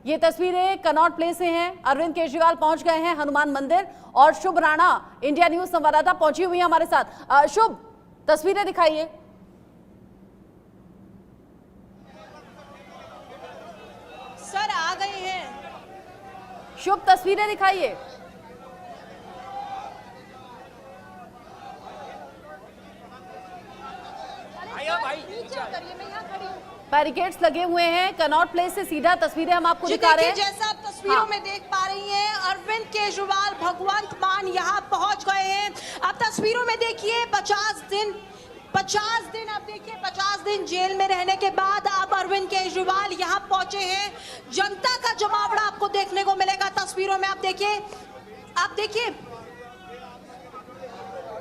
ये तस्वीरें Connaught place से हैं। अरविंद केजरीवाल पहुंच गए हैं हनुमान मंदिर और शुभ राणा इंडिया न्यूज संवाददाता पहुंची हुई है हमारे साथ। शुभ, तस्वीरें दिखाइए। सर आ गए हैं। शुभ, तस्वीरें दिखाइए। बैरिकेड्स लगे हुए हैं। कनॉट प्लेस से सीधा तस्वीरें हम आपको दिखा रहे हैं। जैसा आप तस्वीरों में देख पा रही हैं, अरविंद केजरीवाल भगवंत मान यहाँ पहुंच गए हैं। आप तस्वीरों में देखिए 50 दिन आप देखिए 50 दिन जेल में रहने के बाद अब अरविंद केजरीवाल यहाँ पहुंचे हैं। जनता का जमावड़ा आपको देखने को मिलेगा तस्वीरों में। आप देखिए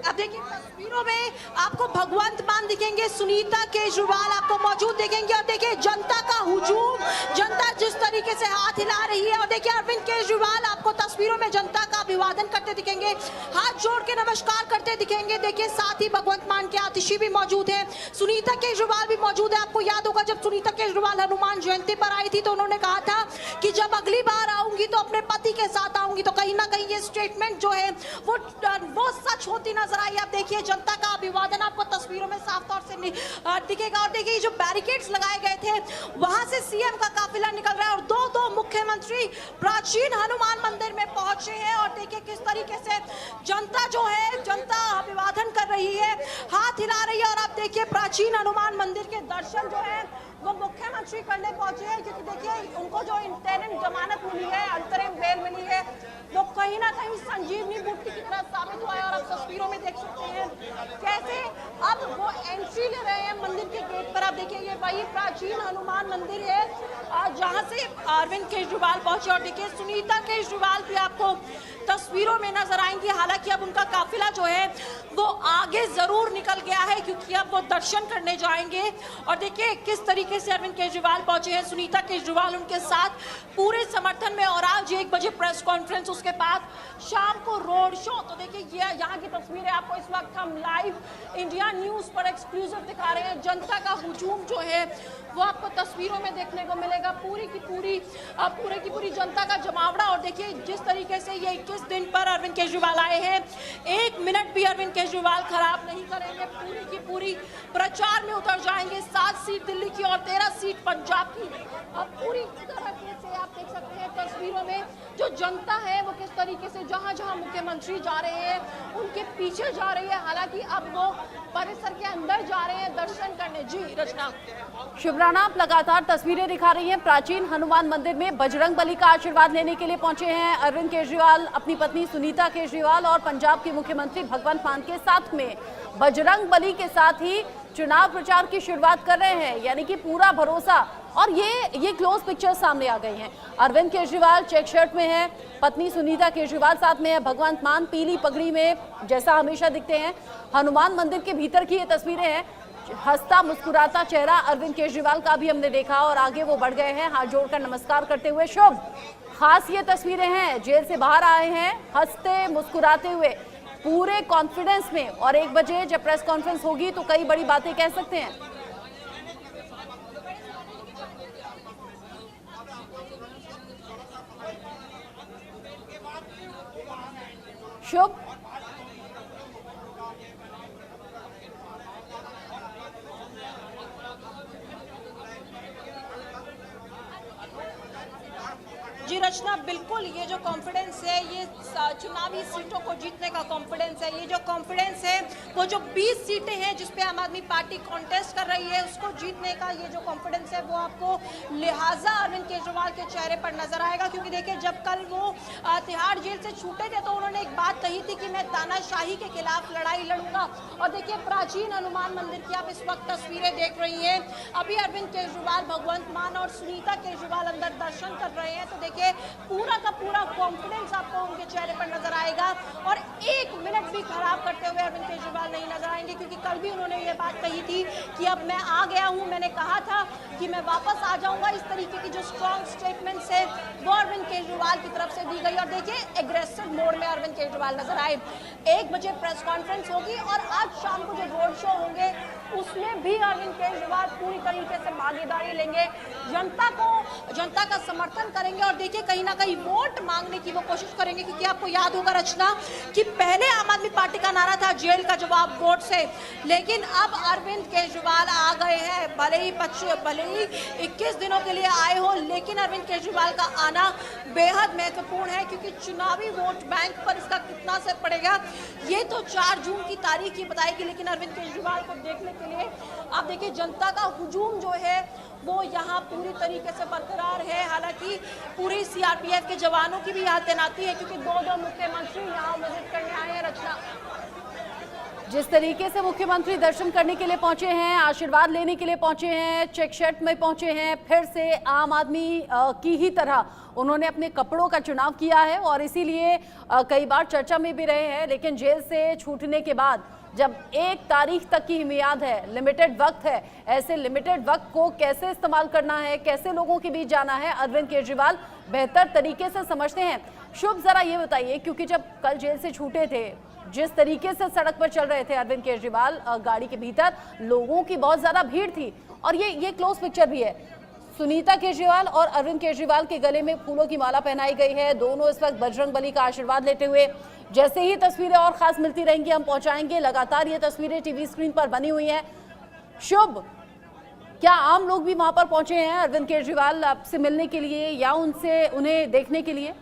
तस्वीरों में आपको भगवंत मान दिखेंगे, सुनीता केजरीवाल आपको मौजूद देखेंगे। और देखिए जनता का हुजूम, जनता जिस तरीके से हाथ हिला रही है। और देखिए अरविंद केजरीवाल आपको तस्वीरों में जनता का अभिवादन करते दिखेंगे, हाथ जोड़ के नमस्कार करते दिखेंगे। देखिए साथ ही भगवंत मान के आतिशी भी मौजूद है, सुनीता केजरीवाल भी मौजूद है। आपको याद होगा जब सुनीता केजरीवाल हनुमान जयंती पर आई थी तो उन्होंने कहा था कि जब अगली बार आऊंगी तो अपने पति के साथ आऊंगी। तो कहीं ना कहीं ये स्टेटमेंट जो है वो सच होती नजर आई। आप देखिए जनता का अभिवादन आपको तस्वीरों में साफ तौर से दिखेगा। और देखिए जो बैरिकेड्स लगाए गए थे वहां से सीएम का काफिला निकल रहा है और दो मुख्यमंत्री प्राचीन हनुमान मंदिर में पहुंचे हैं। और देखिए किस तरीके से जनता जो है जनता अभिवादन कर रही है, हाथ हिला रही है। और आप देखिए प्राचीन हनुमान मंदिर के दर्शन जो है वो मुख्यमंत्री करने पहुंचे हैं, क्योंकि देखिए उनको जो इंटरिम जमानत मिली है, अंतरिम बेल मिली है, वो कहीं ना कहीं संजीवनी बूटी की तरह साबित हुआ है। और आप तस्वीरों में देख सकते हैं कैसे अब वो एंट्री ले रहे हैं मंदिर के गेट पर। आप देखिए ये वही प्राचीन हनुमान मंदिर है जहां से अरविंद केजरीवाल पहुंचे। और देखिए सुनीता केजरीवाल भी आपको तस्वीरों में नजर आएंगी। हालांकि अब उनका काफिला जो है वो आगे जरूर निकल गया है, क्योंकि अब वो दर्शन करने जाएंगे। और देखिए किस तरीके से अरविंद केजरीवाल पहुंचे हैं, सुनीता केजरीवाल उनके साथ पूरे समर्थन में। और आज 1 बजे प्रेस कॉन्फ्रेंस, उसके बाद शाम को रोड शो। तो देखिए ये यहाँ की तस्वीरें आपको इस वक्त हम लाइव इंडिया न्यूज पर एक्सक्लूसिव दिखा रहे हैं। जनता का हुजूम जो है वो आपको तस्वीरों में देखने को मिलेगा, पूरी की पूरी जनता का जमावड़ा। और देखिए जिस तरीके से ये 21 दिन पर अरविंद केजरीवाल आए हैं, 1 मिनट भी अरविंद केजरीवाल खराब नहीं करेंगे, पूरी की पूरी प्रचार में उतर जाएंगे। 7 सीट दिल्ली की और 13 सीट पंजाब की। अब पूरी तरीके से आप देख सकते हैं तस्वीरों में जो जनता है वो किस तरीके से जहां मुख्यमंत्री जा रहे हैं उनके पीछे जा रही है। हालांकि अब वो परिसर के अंदर जा रहे हैं दर्शन करने। जी रचना। शुभ राणा, आप लगातार तस्वीरें दिखा रही हैं। प्राचीन हनुमान मंदिर में बजरंग बली का आशीर्वाद लेने के लिए पहुंचे हैं अरविंद केजरीवाल, अपनी पत्नी सुनीता केजरीवाल और पंजाब के मुख्यमंत्री भगवंत मान के साथ में बजरंग बली के साथ ही चुनाव प्रचार की शुरुआत कर रहे हैं, यानी कि पूरा भरोसा। और ये क्लोज पिक्चर सामने आ गई हैं। अरविंद केजरीवाल चेक शर्ट में है, पत्नी सुनीता केजरीवाल साथ में है, भगवंत मान पीली पगड़ी में जैसा हमेशा दिखते हैं। हनुमान मंदिर के भीतर की ये तस्वीरें हैं। हंसता मुस्कुराता चेहरा अरविंद केजरीवाल का भी हमने देखा और आगे वो बढ़ गए हैं हाथ जोड़कर नमस्कार करते हुए। शुभ, खास ये तस्वीरें हैं, जेल से बाहर आए हैं हंसते मुस्कुराते हुए, पूरे कॉन्फिडेंस में। और 1 बजे जब प्रेस कॉन्फ्रेंस होगी तो कई बड़ी बातें कह सकते हैं। शुभ, जी रचना, बिल्कुल ये जो कॉन्फिडेंस है ये चुनावी सीटों को जीतने का कॉन्फिडेंस है। ये जो कॉन्फिडेंस है वो जो 20 सीटें हैं जिस पे आम आदमी पार्टी कॉन्टेस्ट कर रही है उसको जीतने का ये जो कॉन्फिडेंस है वो आपको लिहाजा अरविंद केजरीवाल के चेहरे पर नजर आएगा। क्योंकि देखिए जब कल वो तिहाड़ जेल से छूटे थे तो उन्होंने एक बात कही थी कि मैं तानाशाही के खिलाफ लड़ाई लड़ूंगा। और देखिए प्राचीन हनुमान मंदिर की आप इस वक्त तस्वीरें देख रही हैं। अभी अरविंद केजरीवाल भगवंत मान और सुनीता केजरीवाल अंदर दर्शन कर रहे हैं। तो देखिए पूरा का पूरा कॉन्फिडेंस आपको उनके चेहरे पर नजर आएगा। और 1 मिनट भी खराब करते हुए अरविंद केजरीवाल नहीं नजर आएंगे, क्योंकि कल भी उन्होंने ये बात कही थी कि अब मैं आ गया हूं, मैंने कहा था कि मैं वापस आ जाऊंगा। इस तरीके की जो स्ट्रॉन्ग स्टेटमेंट्स है वो अरविंद केजरीवाल की तरफ से दी गई। और देखिए एग्रेसिव मोड में अरविंद केजरीवाल नजर आए। 1 बजे प्रेस कॉन्फ्रेंस होगी और आज शाम को जो रोड शो होंगे उसमें भी अरविंद केजरीवाल पूरी तरीके से भागीदारी लेंगे, जनता का समर्थन करेंगे और देखिए कहीं ना कहीं वोट मांगने की वो कोशिश करेंगे। क्योंकि आपको याद होगा रचना कि पहले आम आदमी पार्टी का नारा था जेल का जवाब वोट से, लेकिन अब अरविंद केजरीवाल आ गए हैं। भले ही 21 दिनों के लिए आए हो, लेकिन अरविंद केजरीवाल का आना बेहद महत्वपूर्ण है क्योंकि चुनावी वोट बैंक पर इसका कितना असर पड़ेगा ये तो 4 जून की तारीख ही बताएगी। लेकिन अरविंद केजरीवाल को देखने के लिए आप देखिए जनता का हुजूम जो है वो यहाँ पूरी तरीके से बरकरार है। हालांकि पूरी सीआरपीएफ के जवानों की भी यहाँ तैनाती है क्योंकि 2 मुख्यमंत्री यहाँ विजिट करने आए हैं। रचना, जिस तरीके से मुख्यमंत्री दर्शन करने के लिए पहुंचे हैं, आशीर्वाद लेने के लिए पहुंचे हैं, चेक शर्ट में पहुंचे हैं, फिर से आम आदमी की ही तरह उन्होंने अपने कपड़ों का चुनाव किया है और इसीलिए कई बार चर्चा में भी रहे हैं। लेकिन जेल से छूटने के बाद जब 1 तारीख तक की मियाद है, लिमिटेड वक्त है, ऐसे लिमिटेड वक्त को कैसे इस्तेमाल करना है, कैसे लोगों के बीच जाना है, अरविंद केजरीवाल बेहतर तरीके से समझते हैं। शुभ, जरा ये बताइए, क्योंकि जब कल जेल से छूटे थे, जिस तरीके से सड़क पर चल रहे थे अरविंद केजरीवाल, गाड़ी के भीतर लोगों की बहुत ज्यादा भीड़ थी और ये क्लोज पिक्चर भी है। सुनीता केजरीवाल और अरविंद केजरीवाल के गले में फूलों की माला पहनाई गई है। दोनों इस वक्त बजरंगबली का आशीर्वाद लेते हुए, जैसे ही तस्वीरें और खास मिलती रहेंगी हम पहुंचाएंगे। लगातार ये तस्वीरें टीवी स्क्रीन पर बनी हुई हैं। शुभ, क्या आम लोग भी वहां पर पहुंचे हैं अरविंद केजरीवाल से मिलने के लिए या उन्हें देखने के लिए?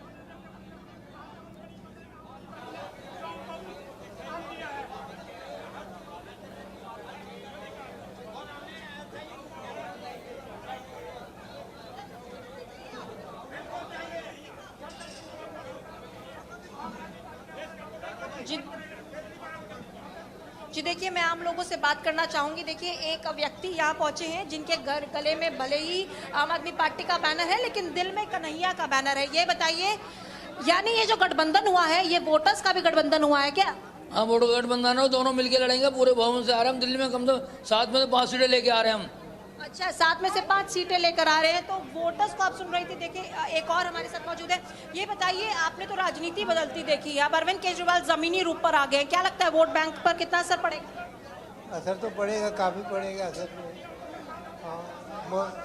जी देखिए, मैं आम लोगों से बात करना चाहूंगी। देखिए, एक व्यक्ति यहाँ पहुंचे हैं जिनके गले में भले ही आम आदमी पार्टी का बैनर है लेकिन दिल में कन्हैया का बैनर है। ये बताइए, यानी ये जो गठबंधन हुआ है ये वोटर्स का भी गठबंधन हुआ है क्या? हाँ, वोट गठबंधन हो, दोनों मिलके लड़ेंगे। पूरे भवन से आ रहे हैं हम, दिल्ली में कम से कम 7 में से 5 सीटें लेके आ रहे हैं हम। अच्छा, 7 में से 5 सीटें लेकर आ रहे हैं। तो वोटर्स को आप सुन रही थी। देखिए, एक और हमारे साथ मौजूद है। ये बताइए, आपने तो राजनीति बदलती देखी है, अब अरविंद केजरीवाल जमीनी रूप पर आ गए, क्या लगता है वोट बैंक पर कितना असर पड़ेगा? असर तो पड़ेगा, काफ़ी पड़ेगा असर। हाँ,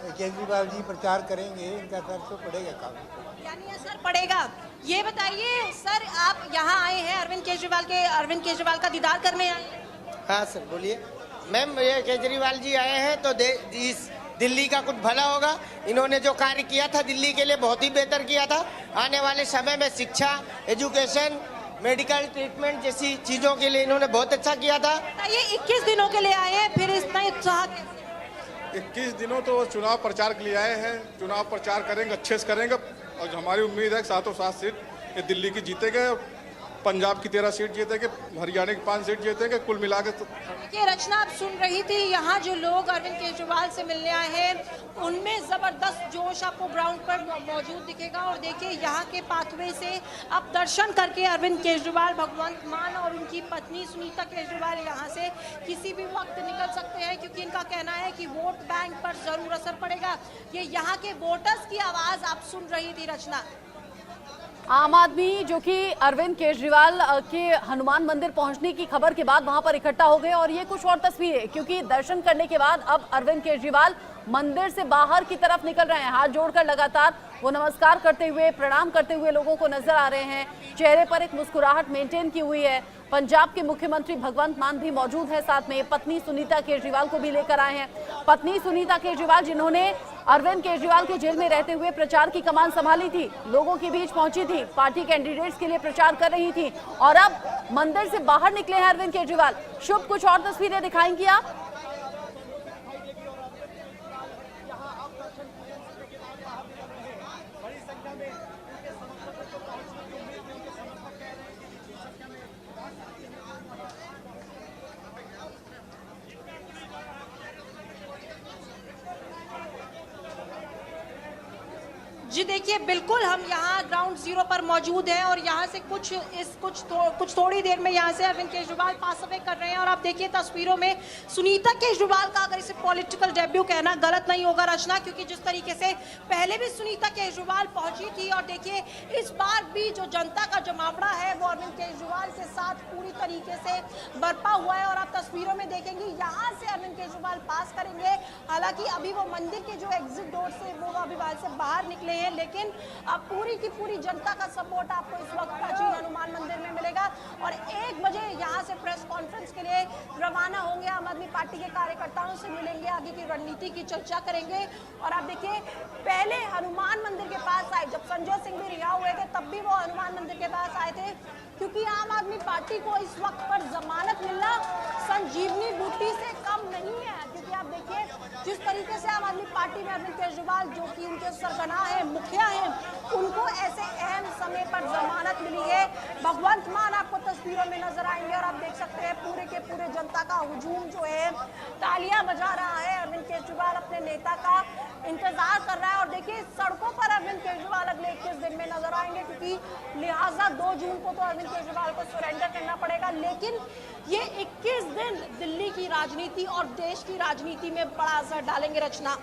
केजरीवाल जी प्रचार करेंगे, इनका असर तो पड़ेगा काफ़ी। यानी असर पड़ेगा। ये बताइए सर, आप यहाँ आए हैं अरविंद केजरीवाल का दीदार करने आए हैं? हाँ सर, बोलिए। मैम, ये केजरीवाल जी आए हैं तो इस दिल्ली का कुछ भला होगा। इन्होंने जो कार्य किया था दिल्ली के लिए बहुत ही बेहतर किया था। आने वाले समय में शिक्षा, एजुकेशन, मेडिकल ट्रीटमेंट जैसी चीज़ों के लिए इन्होंने बहुत अच्छा किया था। ये 21 दिनों के लिए आए हैं, फिर इतना उत्साह? 21 दिनों तो चुनाव प्रचार के लिए आए हैं। चुनाव प्रचार करेंगे, अच्छे से करेंगे और हमारी उम्मीद है कि 7 सीट ये दिल्ली की जीतेंगे, पंजाब की 13 सीट जीतेंगे, हरियाणा की 5 सीट जीतेंगे, कुल मिला के। देखिए रचना, आप सुन रही थी, यहाँ जो लोग अरविंद केजरीवाल से मिलने आए हैं उनमें जबरदस्त जोश आपको ग्राउंड पर मौजूद दिखेगा। और देखिए, यहाँ के पाथवे से आप दर्शन करके अरविंद केजरीवाल, भगवंत मान और उनकी पत्नी सुनीता केजरीवाल यहाँ से किसी भी वक्त निकल सकते हैं, क्योंकि इनका कहना है कि वोट बैंक पर जरूर असर पड़ेगा। ये यहाँ के वोटर्स की आवाज आप सुन रही थी रचना। आम आदमी जो कि अरविंद केजरीवाल के हनुमान मंदिर पहुंचने की खबर के बाद वहां पर इकट्ठा हो गए और ये कुछ और तस्वीरें, क्योंकि दर्शन करने के बाद अब अरविंद केजरीवाल मंदिर से बाहर की तरफ निकल रहे हैं। हाथ जोड़कर लगातार वो नमस्कार करते हुए, प्रणाम करते हुए लोगों को नजर आ रहे हैं। चेहरे पर एक मुस्कुराहट मेंटेन की हुई है। पंजाब के मुख्यमंत्री भगवंत मान भी मौजूद है, साथ में पत्नी सुनीता केजरीवाल को भी लेकर आए हैं। पत्नी सुनीता केजरीवाल, जिन्होंने अरविंद केजरीवाल के जेल में रहते हुए प्रचार की कमान संभाली थी, लोगों के बीच पहुंची थी, पार्टी कैंडिडेट्स के लिए प्रचार कर रही थी और अब मंदिर से बाहर निकले हैं अरविंद केजरीवाल। शुभ, कुछ और तस्वीरें दिखाएंगी आप? जी देखिए, बिल्कुल हम यहाँ ग्राउंड जीरो पर मौजूद हैं और यहाँ से कुछ थोड़ी देर में यहाँ से अरविंद केजरीवाल पास अवे कर रहे हैं। और आप देखिए तस्वीरों में सुनीता केजरीवाल का, अगर इसे पॉलिटिकल डेब्यू कहना गलत नहीं होगा रचना, क्योंकि जिस तरीके से पहले भी सुनीता केजरीवाल पहुंची थी और देखिए इस बार भी जो जनता का जमावड़ा है वो अरविंद केजरीवाल के साथ पूरी तरीके से बरपा हुआ है। और आप तस्वीरों में देखेंगे यहाँ से अरविंद केजरीवाल पास करेंगे। हालांकि अभी वो मंदिर के जो एग्जिट डोर से वो अभी वहां से बाहर निकले हैं, लेकिन अब पूरी की पूरी जनता का सपोर्ट आपको इस वक्त प्राचीन हनुमान मंदिर में मिलेगा। और 1 बजे यहाँ से प्रेस कॉन्फ्रेंस के लिए रवाना होंगे। आम आदमी पार्टी के कार्यकर्ताओं से मिलेंगे, आगे की रणनीति की चर्चा करेंगे। और आप देखिए पहले हनुमान मंदिर के पास आए, जब संजय सिंह भी रिहा हुए थे तब भी वो हनुमान मंदिर के पास आए थे, क्योंकि आम आदमी पार्टी को इस वक्त पर जमानत मिलना संजीवनी बूटी से कम नहीं है। क्योंकि आप देखिए जिस तरीके से आम आदमी पार्टी में अरविंद केजरीवाल, जो कि उनके सरगना है, मुखिया हैं, उनको ऐसे अहम समय पर जमानत मिली है। भगवंत मान आपको तस्वीरों में नजर आएंगे और आप देख सकते हैं पूरे के पूरे जनता का हुजूम जो है तालियां बजा रहा है। अरविंद केजरीवाल अपने नेता का इंतजार कर रहा है। और देखिए सड़कों पर अरविंद केजरीवाल अगले 21 दिन में नजर आएंगे, क्योंकि लिहाजा 2 जून को तो अरविंद केजरीवाल को सरेंडर करना पड़ेगा। लेकिन ये 21 दिन दिल्ली की राजनीति और देश की राजनीति में बड़ा असर डालेंगे रचना।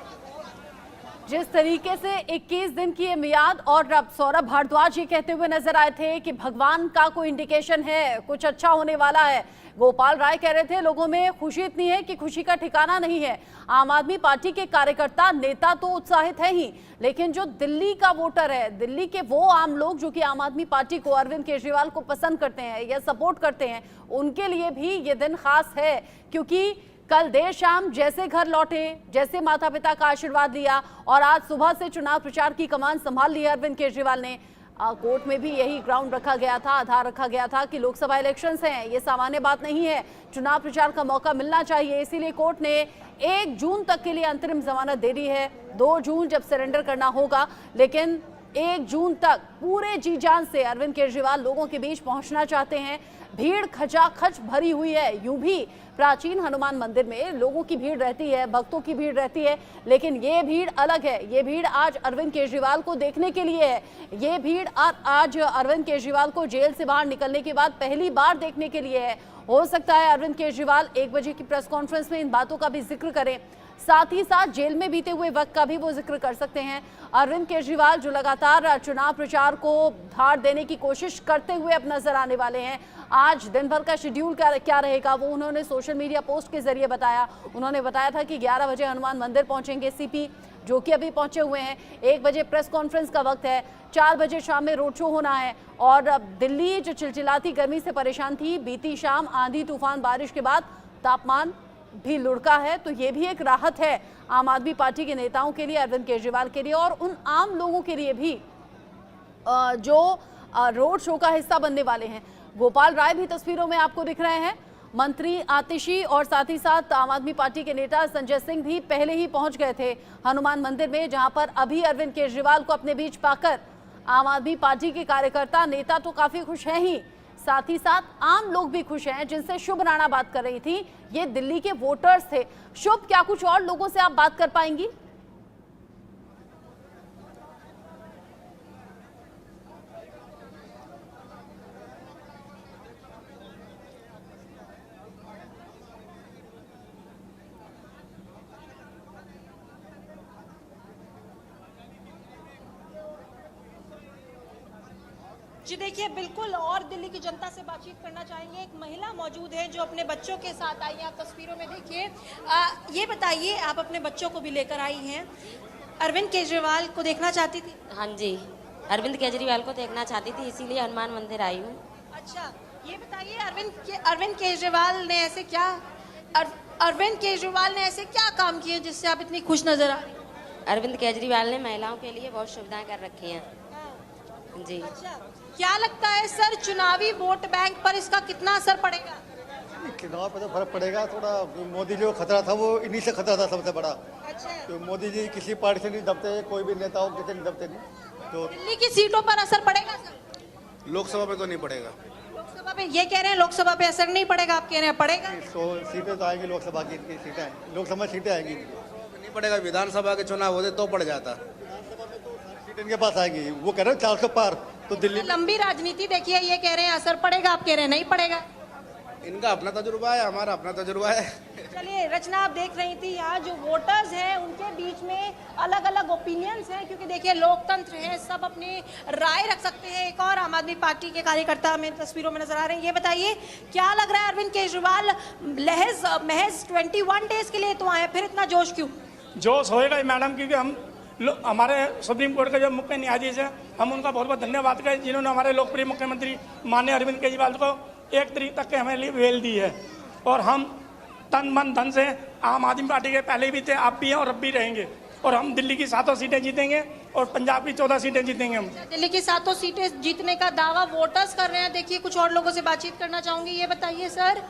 जिस तरीके से 21 दिन की ये मियाद, और अब सौरभ भारद्वाज ये कहते हुए नजर आए थे कि भगवान का कोई इंडिकेशन है, कुछ अच्छा होने वाला है। गोपाल राय कह रहे थे लोगों में खुशी इतनी है कि खुशी का ठिकाना नहीं है। आम आदमी पार्टी के कार्यकर्ता, नेता तो उत्साहित है ही, लेकिन जो दिल्ली का वोटर है, दिल्ली के वो आम लोग जो कि आम आदमी पार्टी को, अरविंद केजरीवाल को पसंद करते हैं या सपोर्ट करते हैं, उनके लिए भी ये दिन खास है। क्योंकि कल देर शाम जैसे घर लौटे, जैसे माता पिता का आशीर्वाद लिया और आज सुबह से चुनाव प्रचार की कमान संभाल ली है अरविंद केजरीवाल ने। कोर्ट में भी यही ग्राउंड रखा गया था, आधार रखा गया था कि लोकसभा इलेक्शंस हैं, ये सामान्य बात नहीं है, चुनाव प्रचार का मौका मिलना चाहिए। इसीलिए कोर्ट ने 1 जून तक के लिए अंतरिम जमानत दे दी है। 2 जून जब सरेंडर करना होगा, लेकिन 1 जून तक पूरे जी जान से अरविंद केजरीवाल लोगों के बीच पहुंचना चाहते हैं। भीड़ खचाखच भरी हुई है। यूं भी प्राचीन हनुमान मंदिर में लोगों की भीड़ रहती है, भक्तों की भीड़ रहती है, लेकिन ये भीड़ अलग है। ये भीड़ आज अरविंद केजरीवाल को देखने के लिए है। ये भीड़ आज अरविंद केजरीवाल को जेल से बाहर निकलने के बाद पहली बार देखने के लिए है। हो सकता है अरविंद केजरीवाल 1 बजे की प्रेस कॉन्फ्रेंस में इन बातों का भी जिक्र करें, साथ ही साथ जेल में बीते हुए वक्त का भी वो जिक्र कर सकते हैं। अरविंद केजरीवाल जो लगातार चुनाव प्रचार को धार देने की कोशिश करते हुए अब नजर आने वाले हैं। आज दिन भर का शेड्यूल क्या रहेगा वो उन्होंने सोशल मीडिया पोस्ट के जरिए बताया। उन्होंने बताया था कि 11 बजे हनुमान मंदिर पहुंचेंगे सीपी, जो कि अभी पहुंचे हुए हैं। 1 बजे प्रेस कॉन्फ्रेंस का वक्त है, 4 बजे शाम में रोड शो होना है। और अब दिल्ली जो चिलचिलाती गर्मी से परेशान थी, बीती शाम आंधी तूफान बारिश के बाद तापमान भी लुढ़का है, तो ये भी एक राहत है आम आदमी पार्टी के नेताओं के लिए, अरविंद केजरीवाल के लिए और उन आम लोगों के लिए भी जो रोड शो का हिस्सा बनने वाले हैं। गोपाल राय भी तस्वीरों में आपको दिख रहे हैं, मंत्री आतिशी और साथ ही साथ आम आदमी पार्टी के नेता संजय सिंह भी पहले ही पहुंच गए थे हनुमान मंदिर में, जहां पर अभी अरविंद केजरीवाल को अपने बीच पाकर आम आदमी पार्टी के कार्यकर्ता, नेता तो काफी खुश हैं ही, साथ ही साथ आम लोग भी खुश हैं। जिनसे शुभ राणा बात कर रही थी, ये दिल्ली के वोटर्स थे। शुभ, क्या कुछ और लोगों से आप बात कर पाएंगी? जी देखिए, बिल्कुल और दिल्ली की जनता से बातचीत करना चाहेंगे। एक महिला मौजूद है जो अपने बच्चों के साथ आई है, आप तस्वीरों में देखिए। ये बताइए, आप अपने बच्चों को भी लेकर आई हैं, अरविंद केजरीवाल को देखना चाहती थी? हाँ जी, अरविंद केजरीवाल को देखना चाहती थी, इसीलिए हनुमान मंदिर आई हूँ। अच्छा, ये बताइए अरविंद केजरीवाल ने ऐसे क्या काम किए जिससे आप इतनी खुश नजर आ रही हैं? अरविंद केजरीवाल ने महिलाओं के लिए बहुत सुविधाएं कर रखी हैं। जी। अच्छा, क्या लगता है सर, चुनावी वोट बैंक पर इसका कितना असर पड़ेगा? चुनाव पर तो फर्क पड़ेगा थोड़ा। मोदी जो खतरा था वो इन्हीं से खतरा था सबसे बड़ा। अच्छा, तो मोदी जी किसी पार्टी से नहीं दबते, कोई भी नेता हो किसी नहीं दबते नहीं। तो दिल्ली की सीटों पर असर पड़ेगा सर? लोकसभा पे तो नहीं पड़ेगा। लोकसभा पे ये कह रहे हैं लोकसभा पे असर नहीं पड़ेगा, आप कह रहे हैं पड़ेगा? 100 सीटें तो आएंगी, लोकसभा की सीटें आएंगी, लोकसभा सीटें आएंगी। नहीं पड़ेगा, विधानसभा के चुनाव होते तो पड़ जाता। इनके पास आएंगी, वो कह रहे हैं 400 पार, तो दिल्ली लंबी राजनीति देखिए, ये कह रहे हैं असर पड़ेगा, आप कह रहे हैं नहीं पड़ेगा। इनका अपना तजुर्बा है, हमारा अपना तजुर्बा है। चलिए रचना, आप देख रही थी यहाँ जो वोटर्स हैं उनके बीच में अलग अलग ओपिनियंस हैं, क्योंकि देखिए लोकतंत्र है, सब अपनी राय रख सकते हैं। एक और आम आदमी पार्टी के कार्यकर्ता हमें तस्वीरों में नजर आ रहे हैं। ये बताइए क्या लग रहा है, अरविंद केजरीवाल महज 21 डेज के लिए तो आए, फिर इतना जोश क्यों? जोश होएगा मैडम, क्योंकि हमारे सुप्रीम कोर्ट के जो मुख्य न्यायाधीश हैं, हम उनका बहुत बहुत धन्यवाद करें जिन्होंने हमारे लोकप्रिय मुख्यमंत्री माननीय अरविंद केजरीवाल को 1 तारीख तक के हमारे लिए बेल दी है। और हम तन मन धन से आम आदमी पार्टी के पहले भी थे, आप भी हैं और अब भी रहेंगे। और हम दिल्ली की 7 सीटें जीतेंगे और पंजाब की 14 सीटें जीतेंगे। हम दिल्ली की 7 सीटें जीतने का दावा वोटर्स कर रहे हैं। देखिए कुछ और लोगों से बातचीत करना चाहूंगी। ये बताइए सर,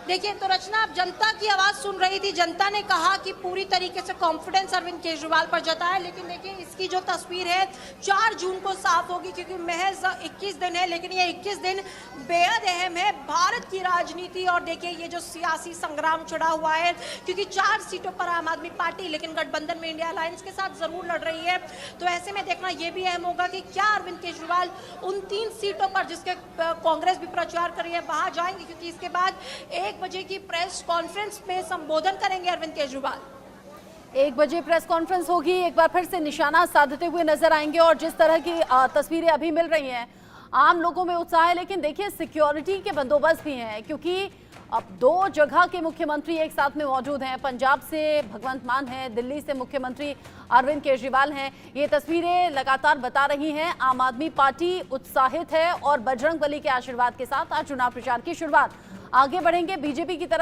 देखिए तो रचना, आप जनता की आवाज सुन रही थी, जनता ने कहा कि पूरी तरीके से कॉन्फिडेंस अरविंद केजरीवाल पर जताया, लेकिन देखिए इसकी जो तस्वीर है 4 जून को साफ होगी, क्योंकि महज 21 दिन है, लेकिन ये 21 दिन बेहद अहम है भारत की राजनीति। और देखिए ये जो सियासी संग्राम छिड़ा हुआ है, क्योंकि 4 सीटों पर आम आदमी पार्टी लेकिन गठबंधन में इंडिया अलायंस के साथ जरूर लड़ रही है, तो ऐसे में देखना यह भी अहम होगा कि क्या अरविंद केजरीवाल उन 3 सीटों पर जिसके कांग्रेस भी प्रचार कर रही है वहां जाएंगे, क्योंकि इसके बाद 1 बजे की प्रेस कॉन्फ्रेंस में संबोधन करेंगे अरविंद केजरीवाल। 1 बजे प्रेस कॉन्फ्रेंस होगी, एक बार फिर से निशाना साधते हुए नजर आएंगे। और जिस तरह की तस्वीरें अभी मिल रही हैं, आम लोगों में उत्साह है, लेकिन देखिए सिक्योरिटी के बंदोबस्त भी हैं, क्योंकि अब 2 जगह के मुख्यमंत्री एक साथ में मौजूद हैं। पंजाब से भगवंत मान हैं, दिल्ली से मुख्यमंत्री अरविंद केजरीवाल हैं। ये तस्वीरें लगातार बता रही हैं आम आदमी पार्टी उत्साहित है और बजरंगबली के आशीर्वाद के साथ आज चुनाव प्रचार की शुरुआत। आगे बढ़ेंगे बीजेपी की तरफ